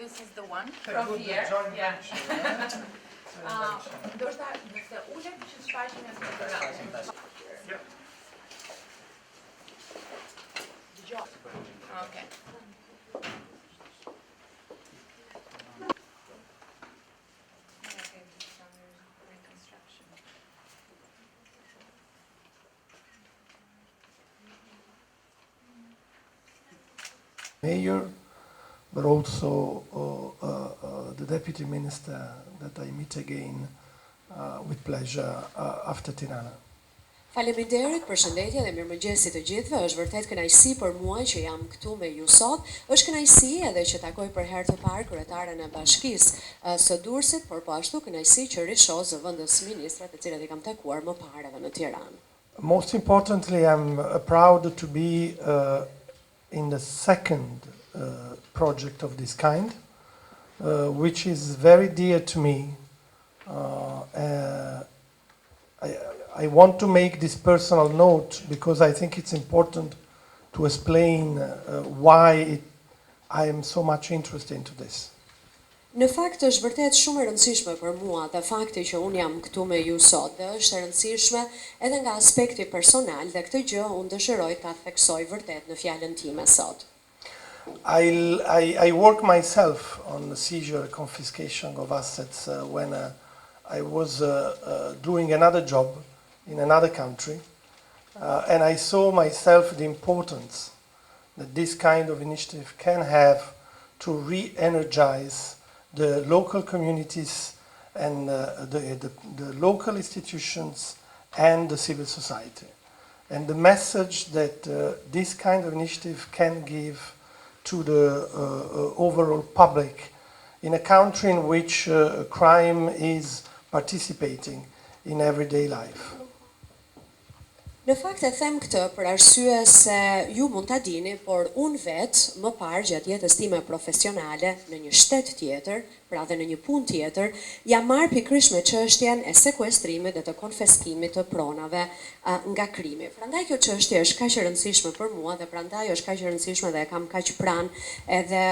this is the one from here. Yeah. Ndoshta nëse ulet që shfaqen as një përdoret. Okay. Mayor, but also the deputy minister that I meet again with pleasure after Tirana. Faleminderit, përshëndetje dhe mirëmëngjesi të gjithëve. Është vërtet kënaqësi për mua që jam këtu me ju sot. Është kënaqësi edhe që takoj për herë të parë kryetaren e bashkisë së Durrësit, por po ashtu kënaqësi që rishoh zëvendës ministrat të cilët I kam takuar më parë edhe në Tiranë. Most importantly, I'm proud to be in the second project of this kind, which is very dear to me. I want to make this personal note because I think it's important to explain why I am so much interested into this. Në fakt është vërtet shumë e rëndësishme për mua dhe fakti që unë jam këtu me ju sot dhe është e rëndësishme edhe nga aspekti personal dhe këtë gjë unë dëshiroj ta theksoj vërtet në fjalën time sot. I work myself on the seizure and confiscation of assets when I was doing another job in another country, and I saw myself the importance that this kind of initiative can have to re-energize the local communities and the local institutions and the civil society. And the message that this kind of initiative can give to the overall public in a country in which crime is participating in everyday life. Në fakt e them këtë për arsye se ju mund ta dini, por unë vetë më parë gjatë jetës time profesionale në një shtet tjetër, pra dhe në një punë tjetër, jam marrë pikërisht me çështjen e sekuestrimit dhe të konfiskimit të pronave nga krimi. Prandaj kjo çështje është kaq e rëndësishme për mua dhe prandaj është kaq e rëndësishme dhe e kam kaq pranë edhe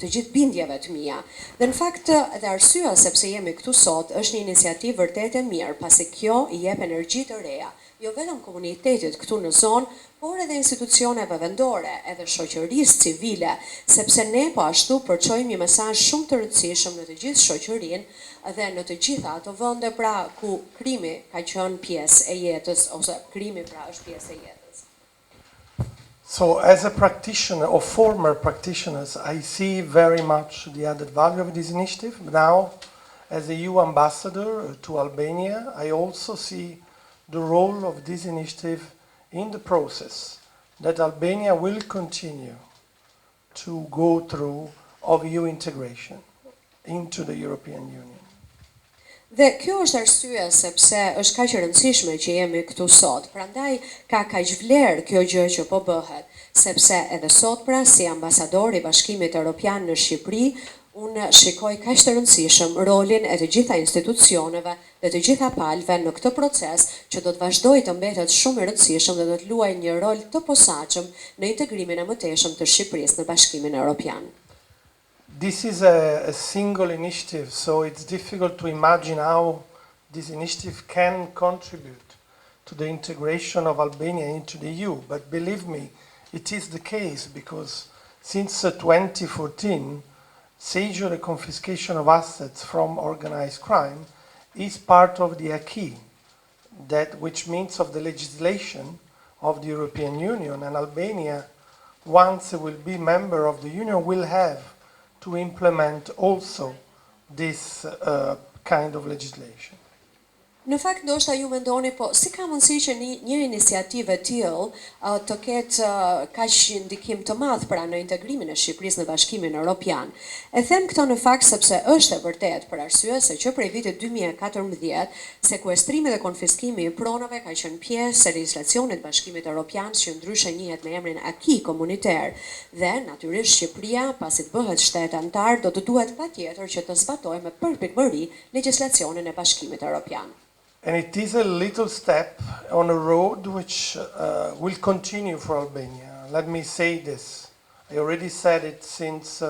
të gjithë bindjeve të mia. Dhe në fakt edhe arsyeja sepse jemi këtu sot është një iniciativë vërtet e mirë, pasi kjo I jep energji të reja. Jo vetëm komunitetit këtu në zonë, por edhe institucioneve vendore, edhe shoqërisë civile, sepse ne po ashtu përçojmë një mesazh shumë të rëndësishëm në të gjithë shoqërinë dhe në të gjitha ato vende pra ku krimi ka qenë pjesë e jetës ose krimi pra është pjesë e jetës. So as a practitioner or former practitioners, I see very much the added value of this initiative. Now, as a EU ambassador to Albania, I also see the role of this initiative in the process that Albania will continue to go through of EU integration into the European Union. Dhe kjo është arsyeja sepse është kaq e rëndësishme që jemi këtu sot. Prandaj ka kaq vlerë kjo gjë që po bëhet, sepse edhe sot pra si ambasador I Bashkimit Evropian në Shqipëri, unë shikoj kaq të rëndësishëm rolin e të gjitha institucioneve dhe të gjitha palëve në këtë proces që do të vazhdojë të mbetet shumë I rëndësishëm dhe do të luajë një rol të posaçëm në integrimin e mëtejshëm të Shqipërisë në Bashkimin Evropian. This is a single initiative, so it's difficult to imagine how this initiative can contribute to the integration of Albania into the EU. But believe me, it is the case because since 2014, seizure and confiscation of assets from organized crime is part of the acquis, which means of the legislation of the European Union, and Albania, once it will be member of the Union, will have to implement also this kind of legislation. Në fakt ndoshta ju mendoni po si ka mundësi që një iniciativë e tillë të ketë kaq ndikim të madh pra në integrimin e Shqipërisë në Bashkimin Evropian. E them këtë në fakt sepse është e vërtetë për arsye se që prej vitit 2014 sekuestrimi dhe konfiskimi I pronave ka qenë pjesë e legjislacionit të Bashkimit Evropian që ndryshe njihet me emrin acquis communautaire dhe natyrisht Shqipëria pasi të bëhet shtet antar do të duhet patjetër që të zbatojë me përpikmëri legjislacionin e Bashkimit Evropian. And it is a little step on a road which will continue for Albania. Let me say this. I already said it since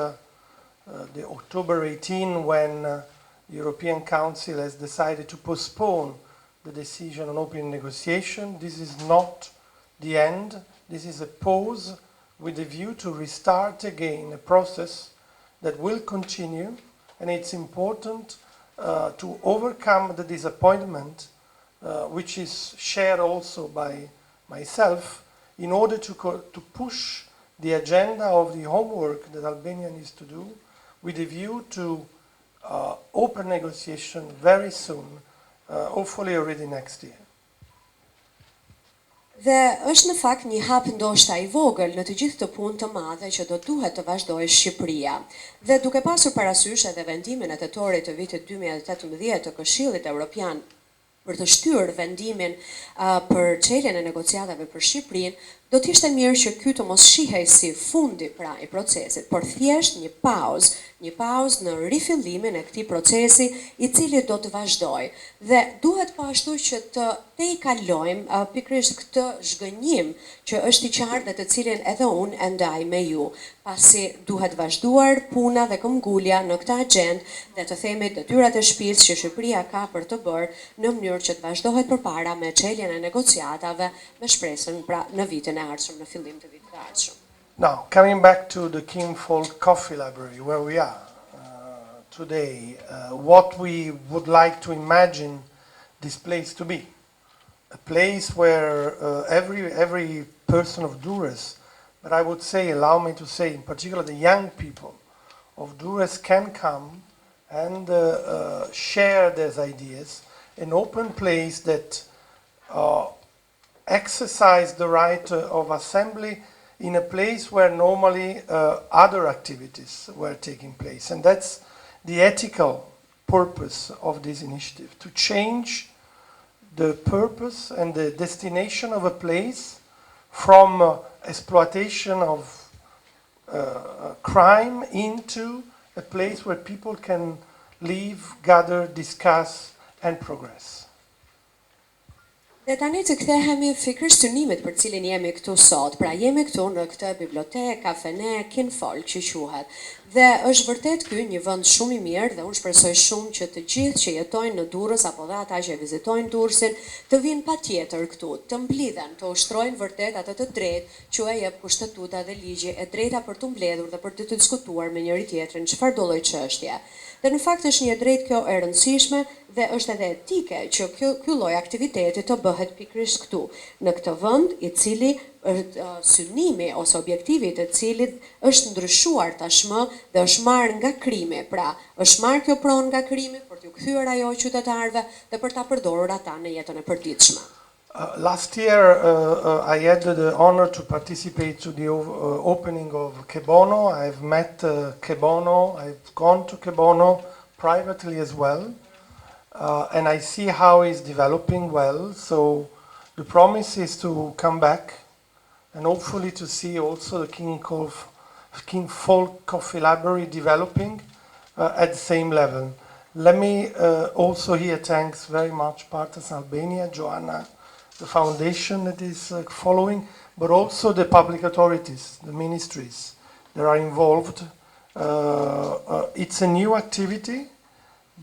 the October 18 when the European Council has decided to postpone the decision on opening negotiation. This is not the end. This is a pause with a view to restart again a process that will continue, and it's important to overcome the disappointment which is shared also by myself in order to push the agenda of the homework that Albania needs to do with a view to open negotiation very soon, hopefully already next year. Dhe është në fakt një hap ndoshta I vogël në të gjithë të punë të madhe që do duhet të vazhdojë Shqipëria. Dhe duke pasur parasysh edhe vendimin e tetorit të vitit 2018 të Këshillit Evropian për të shtyrë vendimin për çeljen e negociatave për Shqipërinë, do të ishte mirë që ky të mos shihej si fundi pra I procesit, por thjesht një pauzë në rifillimin e këtij procesi I cili do të vazhdojë. Dhe duhet po ashtu që të I kalojmë pikërisht këtë zhgënjim që është I qartë dhe të cilin edhe unë e ndaj me ju, pasi duhet vazhduar puna dhe këmbgulja në këtë agjendë dhe të themi detyrat e shtëpisë që Shqipëria ka për të bërë në mënyrë që të vazhdohet përpara me çeljen e negociatave me shpresën pra në vitin e ardhshëm, në fillim të vitit të ardhshëm. Now, coming back to the King Folk Coffee Library, where we are today, what we would like to imagine this place to be. A place where every person of Durrës, but I would say, allow me to say, in particular the young people of Durrës can come and share their ideas, an open place that exercise the right of assembly in a place where normally other activities were taking place. And that's the ethical purpose of this initiative, to change the purpose and the destination of a place from exploitation of crime into a place where people can live, gather, discuss and progress. Dhe tani të kthehemi fikrisht synimit për cilin jemi këtu sot. Pra jemi këtu në këtë bibliotekë, kafene, kin folk që quhet. Dhe është vërtet ky një vend shumë I mirë dhe unë shpresoj shumë që të gjithë që jetojnë në Durrës apo dhe ata që vizitojnë Durrësin të vinë patjetër këtu, të mblidhen, të ushtrojnë vërtet atë të drejtë që e jep kushtetuta dhe ligji, e drejta për të mbledhur dhe për të diskutuar me njëri tjetrin çfarë do lloj çështje. Dhe në fakt është një drejtë kjo e rëndësishme dhe është edhe etike që ky lloj aktiviteti të bëhet pikërisht këtu, në këtë vend I cili synimi ose objektivi I cilit është ndryshuar tashmë dhe është marrë nga krimi. Pra, është marrë kjo pronë nga krimi për t'u kthyer ajo qytetarëve dhe për ta përdorur ata në jetën e përditshme. Last year I had the honor to participate to the opening of Kebono. I've met Kebono, I've gone to Kebono privately as well, and I see how it's developing well. So the promise is to come back and hopefully to see also the King Folk Coffee Library developing at the same level. Let me also here thanks very much Partners Albania, Joanna, the foundation that is following, but also the public authorities, the ministries that are involved. It's a new activity,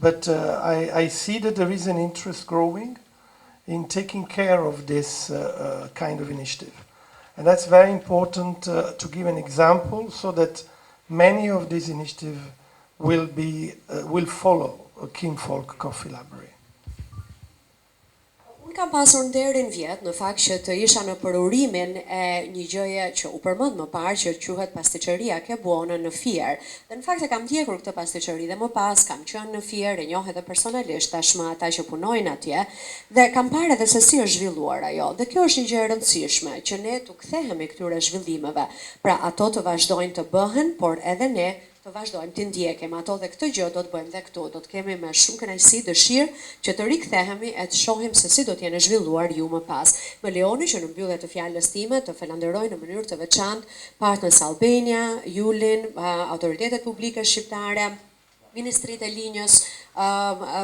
but I see that there is an interest growing in taking care of this kind of initiative. And that's very important to give an example so that many of these initiatives will follow a King Folk Coffee Library. Kam pasur nderin vjet në fakt që të isha në përurimin e një gjëje që u përmend më parë që quhet pasticceria Kebono në Fier. Dhe në fakt e kam ndjekur këtë pasticeri dhe më pas kam qenë në Fier, e njoh edhe personalisht tashmë ata që punojnë atje dhe kam parë edhe se si është zhvilluar ajo. Dhe kjo është një gjë e rëndësishme që ne të kthehemi këtyre zhvillimeve. Pra ato të vazhdojnë të bëhen, por edhe ne të vazhdojmë të ndjekim ato dhe këtë gjë do të bëjmë dhe këtu. Do të kemi me shumë kënaqësi dëshirë që të rikthehemi e të shohim se si do të jenë zhvilluar ju më pas. Më lejoni që në mbyllje të fjalës time të falenderoj në mënyrë të veçantë Partners Albania, Julin, autoritetet publike shqiptare, Ministritë e Linjës,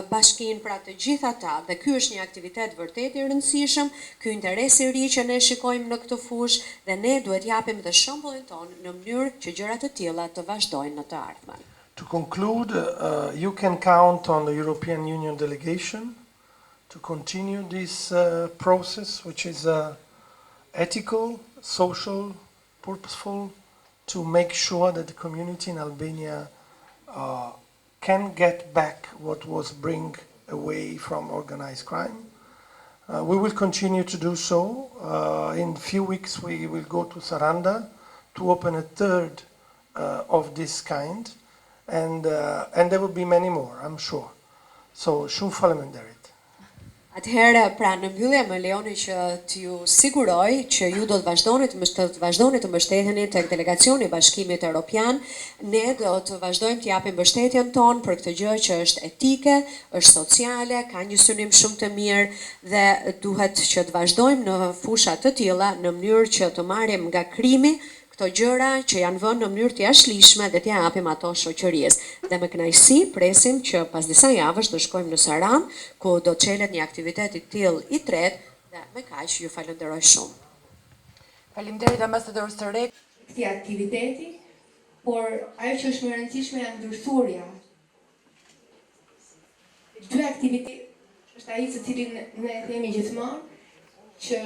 bashkinë, pra të gjitha ata. Dhe ky është një aktivitet vërtet I rëndësishëm, ky interes I ri që ne shikojmë në këtë fushë dhe ne duhet japim dhe shembullin ton në mënyrë që gjëra të tilla të vazhdojnë në të ardhmen. To conclude, you can count on the European Union delegation to continue this process, which is ethical, social, purposeful, to make sure that the community in Albania can get back what was bring away from organized crime. We will continue to do so. In a few weeks we will go to Saranda to open a third of this kind, and there will be many more, I'm sure. So, shumë faleminderit. Atëherë, pra në mbyllje më lejoni që t'ju siguroj që ju do të vazhdoni të mbështeteni tek delegacioni i Bashkimit Evropian. Ne do të vazhdojmë të japim mbështetjen tonë për këtë gjë që është etike, është sociale, ka një synim shumë të mirë dhe duhet që të vazhdojmë në fusha të tilla në mënyrë që të marrim nga krimi këto gjëra që janë vënë në mënyrë të jashtëligjshme dhe t'ja japim ato shoqërisë. Dhe me kënaqësi presim që pas disa javësh të shkojmë në Saran, ku do të çelet një aktivitet i tillë i tretë dhe me kaq ju falenderoj shumë. Faleminderit Ambasador Soreca. Këtij aktiviteti, por ajo që është më e rëndësishme janë ndërthurja. Dy aktivitete është ai se cilin ne themi gjithmonë që